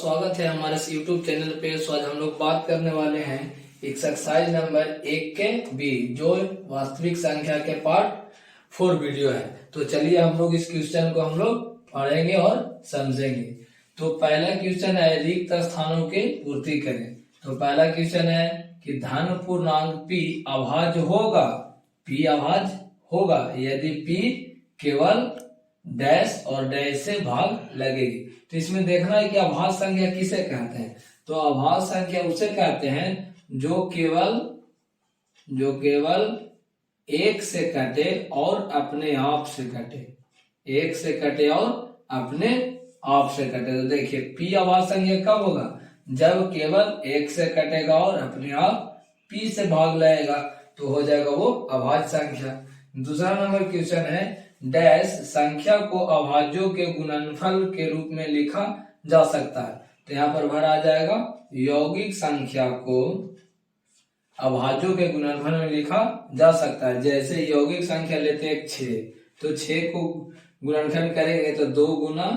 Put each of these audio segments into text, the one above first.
स्वागत है हमारे इस YouTube चैनल पे। सो आज हम लोग बात करने वाले हैं एक्सरसाइज नंबर 1 के बी, जो वास्तविक संख्या के पार्ट 4 वीडियो है। तो चलिए हम लोग इस क्वेश्चन को हम लोग पढ़ेंगे और समझेंगे। तो पहला क्वेश्चन है रिक्त स्थानों की पूर्ति करें। तो पहला क्वेश्चन है कि धन पूर्णांक p अभाज्य होगा, p अभाज्य होगा यदि p केवल डैश और डैश से भाग लगेगी। तो इसमें देखना है कि अभाज्य संख्या किसे कहते हैं। तो अभाज्य संख्या उसे कहते हैं जो केवल एक से कटे और अपने आप से कटे, एक से कटे और अपने आप से कटे। तो देखिए p अभाज्य संख्या कब होगा, जब केवल एक से कटेगा और अपने आप p से भाग लगेगा, तो हो जाएगा वो अभाज्य संख्या। दूसरा नंबर क्वेश्चन है डैश संख्या को अभाज्यों के गुणनफल के रूप में लिखा जा सकता है। तो यहाँ पर भर आ जाएगा यौगिक संख्या को अभाज्यों के गुणनफल में लिखा जा सकता है। जैसे यौगिक संख्या लेते हैं 6, तो 6 को गुणनखंड करेंगे तो 2 गुना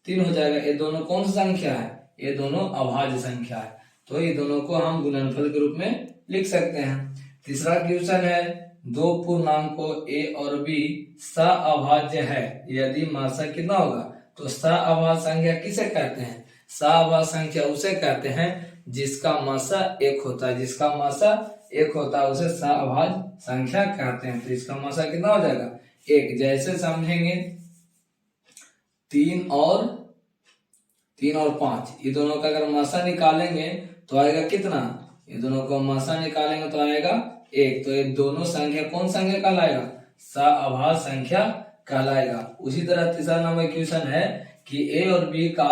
3 हो जाएगा। ये दोनों कौन सी संख्या है, ये दोनों अभाज्य संख्या है। तो ये दोनों को हम गुणनफल के रूप में लिख सकते हैं। तीसरा क्वेश्चन है दो पूर्णांकों a और b सअभाज्य है यदि मासा कितना होगा। तो सअभाज्य संख्या किसे कहते हैं, सअभाज्य संख्या उसे कहते हैं जिसका मासा 1 होता है, जिसका मासा 1 होता है उसे सअभाज्य संख्या कहते हैं। तो इसका मासा कितना हो जाएगा 1। जैसे समझेंगे 3 और 5, ये दोनों का अगर मासा निकालेंगे तो आएगा कितना, ये दोनों को मासा निकालेंगे तो आएगा 1। तो ये दोनों संख्या कौन संख्या कहलाएगा, सअभाज्य संख्या कहलाएगा। उसी तरह तीसरा नंबर क्वेश्चन है कि a और b का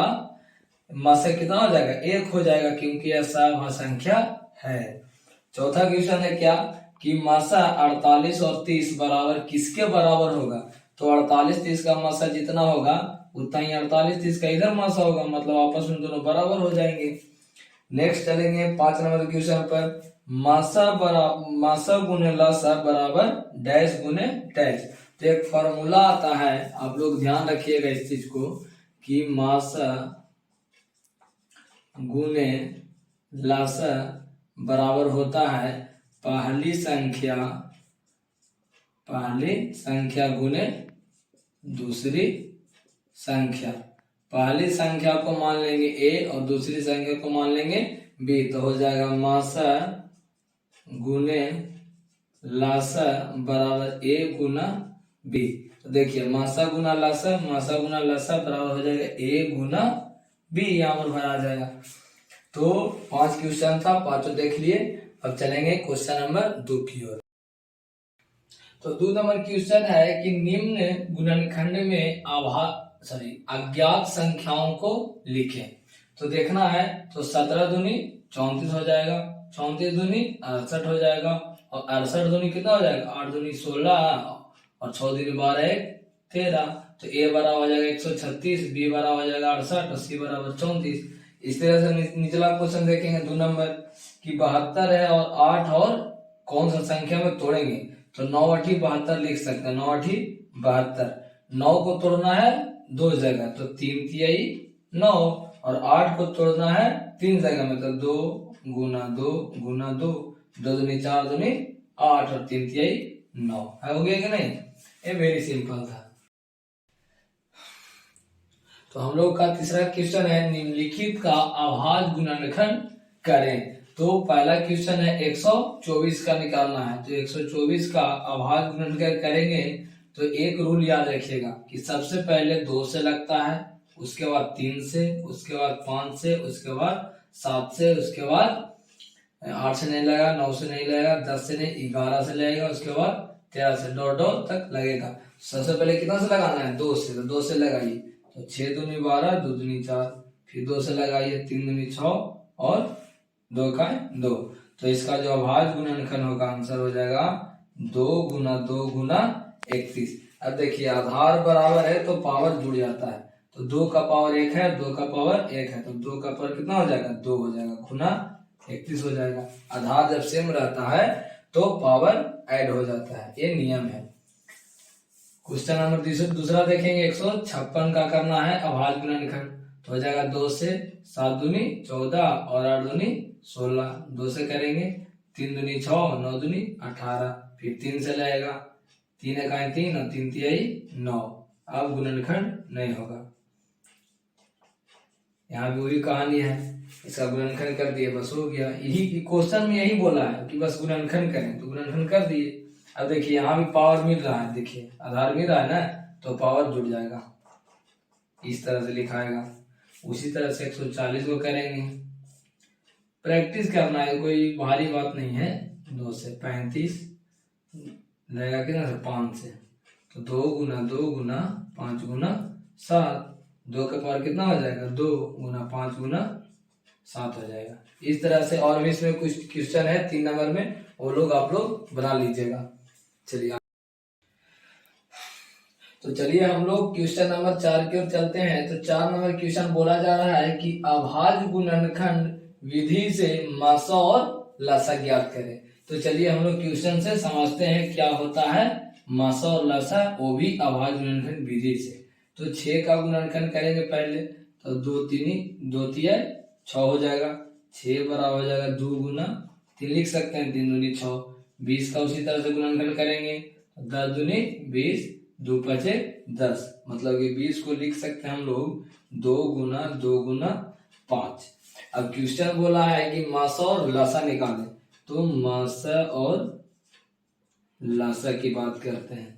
मासा कितना हो जाएगा 1 हो जाएगा, क्योंकि यह सअभाज्य संख्या है। चौथा क्वेश्चन है क्या कि मासा 48 और 30 बराबर किसके बराबर होगा। तो 48 30 का मासा जितना होगा उतना ही 48 30 का इधर मासा होगा, मतलब आपस में दोनों बराबर हो जाएंगे। नेक्स्ट चलेंगे 5 नंबर क्वेश्चन पर मासा गुने लसा बराबर डैश गुने डैश। तो एक फॉर्मूला आता है, आप लोग ध्यान रखिएगा इस चीज को कि मासा गुने लसा बराबर होता है पहली संख्या गुने दूसरी संख्या। पहली संख्या को मान लेंगे a और दूसरी संख्या को मान लेंगे b। तो हो जाएगा मासा गुने लासा बराबर a गुना b। तो देखिए मासा गुना लासा बराबर हो जाएगा a गुना b, यहाँ पर भरा जाएगा। तो 5 क्वेश्चन था, 5 देख लिए। अब चलेंगे क्वेश्चन नंबर 2 की ओर। तो 2 नंबर क्वेश्चन है कि निम्न गुणनखंड में अज्ञात संख्याओं को लिखें। तो देखना है तो 17 दूनी 34 हो जाएगा, 34 दूनी 68 हो जाएगा, और 68 दूनी कितना हो जाएगा 8 दूनी 16 और 6 दूनी 12 1 13। तो a बराबर हो जाएगा 136, b बराबर हो जाएगा 68 और c बराबर 34। इस तरह से निचला क्वेश्चन देखेंगे 2 नंबर की 72 है और 8 और कौन सा संख्या में तोड़ेंगे। तो 9 8 72 लिख सकते हैं, 9 8 72। 9 को तोड़ना है 2 जगह, तो 3 तिहाई 9, और 8 को तोड़ना है 3 जगह में, तो 2 गुना 2 गुना 2, 2 दूनी 4 दूनी 8 और 3 तिहाई 9 है। हो गया कि नहीं, ये वेरी सिंपल था। तो हम लोग का तीसरा क्वेश्चन है निम्नलिखित का अभाज्य गुणनखंड करें। तो पहला क्वेश्चन है 124 का निकालना है। तो 124 का अभाज्य गुणनखंड करेंगे तो एक रूल याद रखिएगा कि सबसे पहले 2 से लगता है, उसके बाद 3 से, उसके बाद 5 से, उसके बाद 7 से, उसके बाद 8 से नहीं लगेगा, 9 से नहीं लगेगा, 10 से नहीं 11 से लगेगा, उसके बाद 13 से डॉट तक लगेगा। सबसे पहले कितना से लगाना है 2 से, तो 2 से लगाइए। तो 6 दूनी 12, 2 दूनी 4, फिर 2 से लगाइए, 3 दूनी 6 और 2 का 2। तो इसका जो अभाज्य गुणनखंड होगा आंसर हो जाएगा 2 गुना 2 गुना 31। अब देखिए आधार बराबर है तो पावर जुड़ जाता है। तो 2 का पावर 1 है, 2 का पावर 1 है, तो 2 का पावर कितना हो जाएगा 2 हो जाएगा, गुना 31 हो जाएगा। आधार जब सेम रहता है तो पावर ऐड हो जाता है, ये नियम है। क्वेश्चन नंबर दूसरा देखेंगे 156 का करना है अभाज्य गुणनखंड। तो हो जाएगा 2 से 7 दूनी 14 और 8 दूनी 16, 2 से करेंगे 3 दूनी 6, 9 दूनी 18, फिर 3 से लगेगा 3 इकाई 3 और 3 तिहाई 9। अब गुणनखंड नहीं होगा। यहाँ भी वही कहानी है, इसका गुणनखंड कर दिए बस हो गया। यही क्वेश्चन में यही बोला है कि बस गुणनखंड करें, तो गुणनखंड कर दिए। अब देखिए यहाँ भी पावर मिल रहा है, देखिए आधार मिल रहा है ना, तो पावर जुड़ जाएगा, इस तरह से लिखाएगा। उसी तरह से 140 को करेंगे, प्रैक्टिस करना है, कोई भारी बात नहीं है। 2 से 35 लगेगा कितना से 5 से, तो 2 गुना 2 गुना 5 गुना 7, 2 का पावर कितना हो जाएगा 2 गुना 5 गुना 7 हो जाएगा। इस तरह से और भी इसमें कुछ क्वेश्चन है 3 नंबर में, वो लोग आप लोग बना लीजिएगा। चलिए तो चलिए हम लोग क्वेश्चन नंबर 4 की ओर चलते हैं। तो 4 नंबर क्वेश्चन बोला जा रहा है कि अभाज्य गुणनखंड विधि से मासा और लसा ज्ञात करें। तो चलिए हम लोग क्वेश्चन से समझते हैं क्या होता है मासा और लसा, वो भी अभाज्य गुणनखंड विधि से। तो 6 का गुणनखंड करेंगे पहले, तो 2 तिहाई 6 हो जाएगा, 6 बराबर हो जाएगा 2 गुना 3 लिख सकते हैं 3 दूनी 6। 20 का उसी तरह से गुणनखंड करेंगे, 10 दूनी 20, 2 पचे 10, मतलब कि 20 को लिख सकते हैं हम लोग 2 गुना 5। अब क्वेश्चन बोला है कि मासा और लसा निकालें, तो मासा और लसा की बात करते हैं।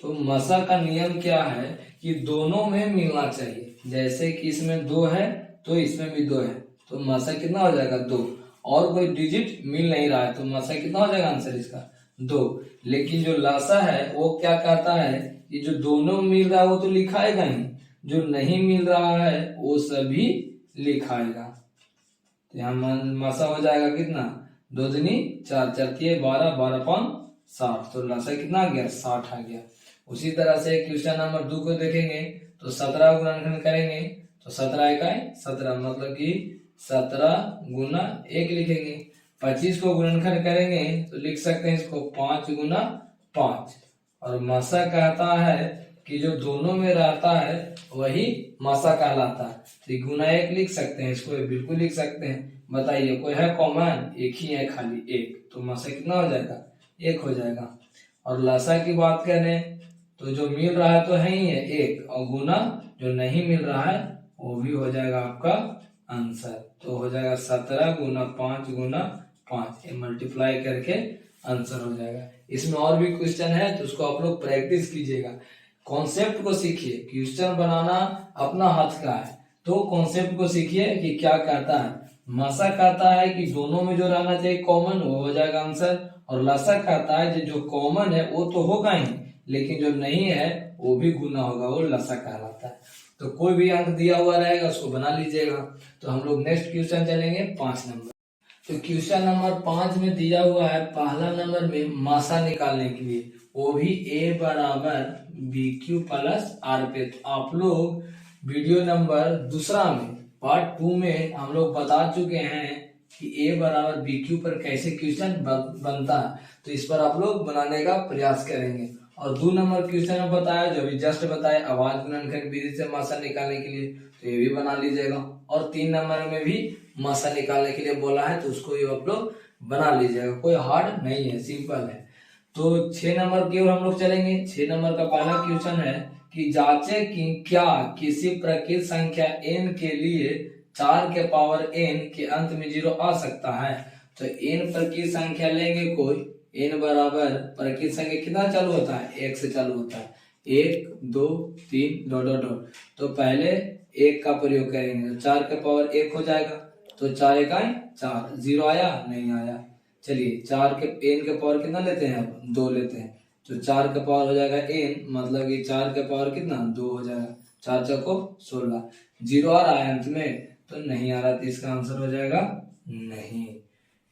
तो मासा का नियम क्या है कि दोनों में मिलना चाहिए, जैसे कि इसमें 2 है तो इसमें भी 2 है, तो मासा कितना हो जाएगा 2, और कोई डिजिट मिल नहीं रहा है तो मासा कितना हो जाएगा आंसर इसका 2। लेकिन जो लासा है वो क्या कहता है कि जो दोनों मिल रहा है वो तो लिखाएगा ही, जो नहीं मिल रहा है वो सभी लिखाएगा। तो यहाँ मासा हो जाएगा कितना 2 दूनी 4, 4 तिहाई 12, 12 पाँच 60, तो लासा कितना आ गया 60 आ गया। उसी तरह से क्वेश्चन नंबर 2 को देखेंगे, तो 17 गुणनखंड करेंगे, तो 17 इकाई 17, मतलब कि 17 गुना 1 लिखेंगे। 25 को गुणनखंड करेंगे तो लिख सकते हैं इसको 5 गुना 5, और मासा कहता है कि जो दोनों में रहता है वही मासा कहलाता है। तो गुना 1 लिख सकते हैं, इसको बिल्कुल लिख सकते हैं। बताइए कोई है कॉमन, एक ही है खाली 1, तो मासा कितना हो जाएगा 1 हो जाएगा। और लसा की बात करें तो जो मिल रहा है तो है ही है 1, और गुना जो नहीं मिल रहा है वो भी हो जाएगा आपका आंसर। तो हो जाएगा 17 गुना 5 गुना 5, ये मल्टीप्लाई करके आंसर हो जाएगा। इसमें और भी क्वेश्चन है तो उसको आप लोग प्रैक्टिस कीजिएगा, कॉन्सेप्ट को सीखिए। क्वेश्चन बनाना अपना हाथ का है, तो कॉन्सेप्ट को सीखिए कि क्या कहता है। मासा कहता है कि दोनों में जो रहना चाहिए कॉमन वो हो जाएगा आंसर, और लसा कहता है जो कॉमन है वो तो होगा ही, लेकिन जो नहीं है वो भी गुना होगा, वो लसा कहलाता है। तो कोई भी अंक दिया हुआ रहेगा उसको बना लीजिएगा। तो हम लोग नेक्स्ट क्वेश्चन चलेंगे 5 नंबर। तो क्वेश्चन नंबर 5 में दिया हुआ है पहला नंबर में मासा निकालने के लिए, वो भी A बराबर BQ प्लस R पे। तो आप लोग वीडियो नंबर 2 में पार्ट 2 में हम लोग बता चुके हैं कि A बराबर BQ पर कैसे क्वेश्चन बनता है, तो इस पर आप लोग बनाने का प्रयास करेंगे। और 2 नंबर क्वेश्चन में बताया जो अभी जस्ट बताया अभाज्य गुणनखंड विधि से मासा निकालने के लिए, तो ये भी बना लीजिएगा। और 3 नंबर में भी मासा निकालने के लिए बोला है तो उसको भी आप लोग बना लीजिएगा, कोई हार्ड नहीं है, सिंपल है। तो 6 नंबर की ओर हम लोग चलेंगे। 6 नंबर का पहला क्वेश्चन है कि जांचे कि क्या किसी प्रकृत संख्या n के लिए 4 के पावर n के अंत में 0 आ सकता है। तो n प्रकृत संख्या लेंगे कोई, n बराबर प्रकृत संख्या कितना चालू होता है 1 से चालू होता है, 1 2 3 डॉट डॉट डॉट। तो पहले 1 का प्रयोग करेंगे तो 4 के पावर 1 हो जाएगा, तो 4 इकाई 4, 0 आया नहीं आया। चलिए 4 के n के पावर कितना लेते हैं अब 2 लेते हैं, तो 4 का पावर हो जाएगा n, मतलब कि 4 का पावर कितना 2 हो जाएगा, 4 चौको 16। 0 आ रहा है अंत में तो नहीं आ रहा, तो इसका आंसर हो जाएगा नहीं।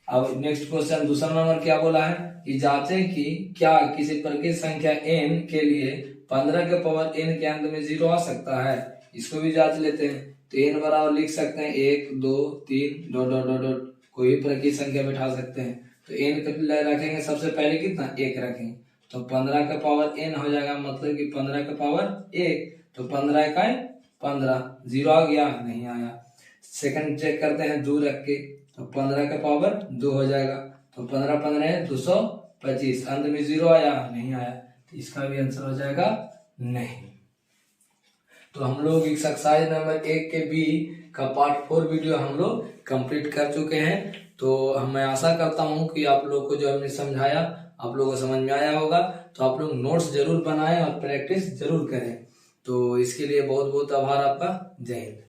अब नेक्स्ट क्वेश्चन दूसरा नंबर क्या बोला है कि जांचें कि क्या किसी प्रकृत संख्या n के लिए 15 के पावर n के अंत में 0 आ सकता है। इसको भी जांच लेते हैं। तो n बराबर लिख सकते हैं 1 2 3 डॉट डॉट डॉट डॉट, कोई भी प्रकृत संख्या बैठा सकते हैं। तो n का रखेंगे सबसे पहले कितना 1 रखेंगे, तो 15 का पावर n हो जाएगा, मतलब कि 15 का पावर 1, तो 15 इकाई 15, 0 आ गया, नहीं आया। सेकंड चेक करते हैं 2 रख के, तो 15 का पावर 2 हो जाएगा, तो 15 15 है 225, अंत में 0 आया, नहीं आया, तो इसका भी आंसर हो जाएगा नहीं। तो हम लोग एक्सरसाइज नंबर 1 के बी का पार्ट 4 वीडियो हम लोग कंप्लीट कर चुके हैं। तो मैं आशा करता हूँ कि आप लोग को जो हमने समझाया आप लोगों को समझ में आया होगा। तो आप लोग नोट्स जरूर बनाएं और प्रैक्टिस जरूर करें। तो इसके लिए बहुत बहुत आभार आपका। जय हिंद।